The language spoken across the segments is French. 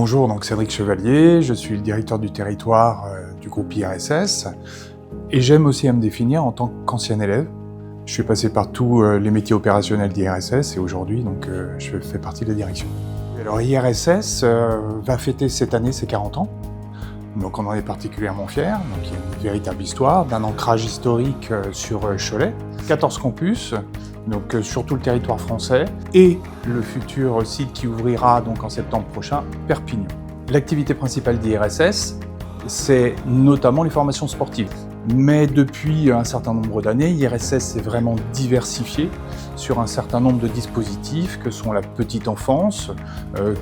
Bonjour, donc Cédric Chevalier, je suis le directeur du territoire du groupe IRSS et j'aime aussi à me définir en tant qu'ancien élève. Je suis passé par tous les métiers opérationnels d'IRSS et aujourd'hui je fais partie de la direction. Alors IRSS va fêter cette année ses 40 ans, donc on en est particulièrement fiers. Donc il y a une véritable histoire d'un ancrage historique sur Cholet, 14 campus, donc sur tout le territoire français, et le futur site qui ouvrira donc en septembre prochain, Perpignan. L'activité principale d'IRSS, c'est notamment les formations sportives. Mais depuis un certain nombre d'années, IRSS s'est vraiment diversifié sur un certain nombre de dispositifs que sont la petite enfance,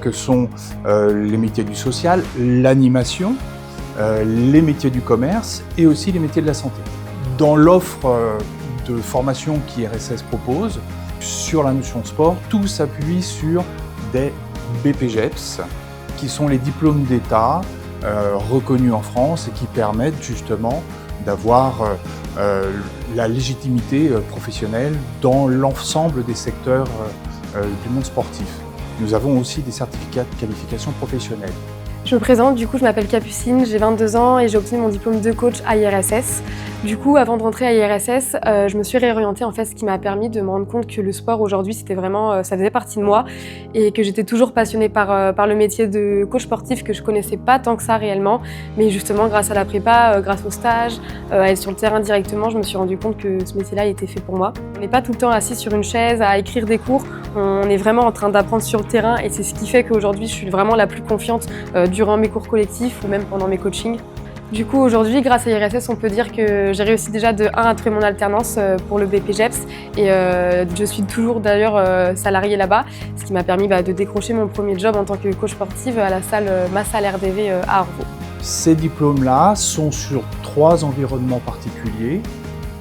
que sont les métiers du social, l'animation, les métiers du commerce et aussi les métiers de la santé. Dans l'offre de formation qu'IRSS propose, sur la notion de sport, tout s'appuie sur des BPGEPS, qui sont les diplômes d'État reconnus en France et qui permettent justement d'avoir la légitimité professionnelle dans l'ensemble des secteurs du monde sportif. Nous avons aussi des certificats de qualification professionnelle. Je me présente, du coup je m'appelle Capucine, j'ai 22 ans et j'ai obtenu mon diplôme de coach à IRSS. Du coup, avant de rentrer à IRSS, je me suis réorientée en fait, ce qui m'a permis de me rendre compte que le sport aujourd'hui, c'était vraiment, ça faisait partie de moi et que j'étais toujours passionnée par le métier de coach sportif que je connaissais pas tant que ça réellement, mais justement grâce à la prépa, grâce au stage, à être sur le terrain directement, je me suis rendu compte que ce métier-là était fait pour moi. On n'est pas tout le temps assis sur une chaise à écrire des cours, on est vraiment en train d'apprendre sur le terrain et c'est ce qui fait qu'aujourd'hui, je suis vraiment la plus confiante durant mes cours collectifs ou même pendant mes coachings. Du coup, aujourd'hui, grâce à IRSS, on peut dire que j'ai réussi déjà de 1 à trouver mon alternance pour le BPGEPS et je suis toujours d'ailleurs salariée là-bas, ce qui m'a permis de décrocher mon premier job en tant que coach sportive à la salle Massal RDV à Arvaux. Ces diplômes-là sont sur 3 environnements particuliers,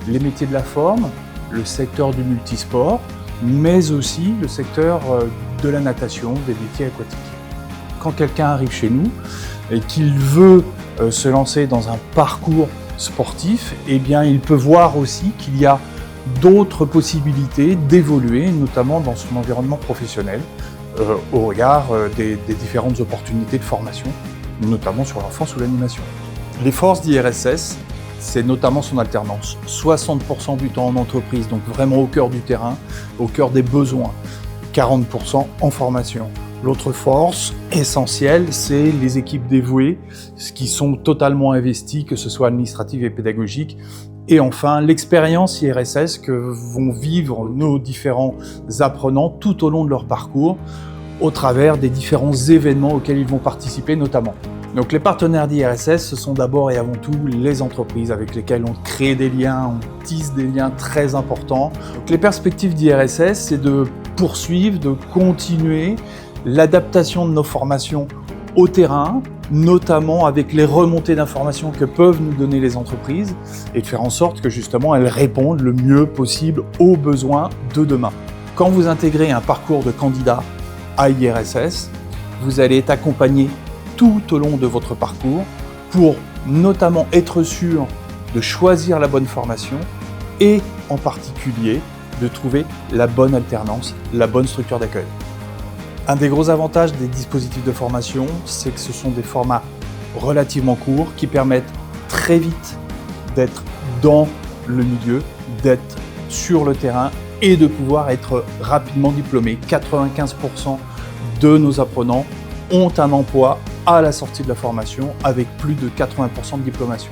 les métiers de la forme, le secteur du multisport, mais aussi le secteur de la natation, des métiers aquatiques. Quand quelqu'un arrive chez nous et qu'il veut se lancer dans un parcours sportif, eh bien, il peut voir aussi qu'il y a d'autres possibilités d'évoluer, notamment dans son environnement professionnel, au regard des différentes opportunités de formation, notamment sur l'enfance ou l'animation. Les forces d'IRSS, c'est notamment son alternance. 60% du temps en entreprise, donc vraiment au cœur du terrain, au cœur des besoins. 40% en formation. L'autre force essentielle, c'est les équipes dévouées, qui sont totalement investies, que ce soit administrative et pédagogique. Et enfin, l'expérience IRSS que vont vivre nos différents apprenants tout au long de leur parcours, au travers des différents événements auxquels ils vont participer notamment. Donc les partenaires d'IRSS, ce sont d'abord et avant tout les entreprises avec lesquelles on crée des liens, on tisse des liens très importants. Donc les perspectives d'IRSS, c'est de poursuivre, de continuer l'adaptation de nos formations au terrain, notamment avec les remontées d'informations que peuvent nous donner les entreprises et de faire en sorte que justement elles répondent le mieux possible aux besoins de demain. Quand vous intégrez un parcours de candidat à IRSS, vous allez être accompagné tout au long de votre parcours pour notamment être sûr de choisir la bonne formation et en particulier de trouver la bonne alternance, la bonne structure d'accueil. Un des gros avantages des dispositifs de formation, c'est que ce sont des formats relativement courts qui permettent très vite d'être dans le milieu, d'être sur le terrain et de pouvoir être rapidement diplômé. 95% de nos apprenants ont un emploi à la sortie de la formation avec plus de 80% de diplomation.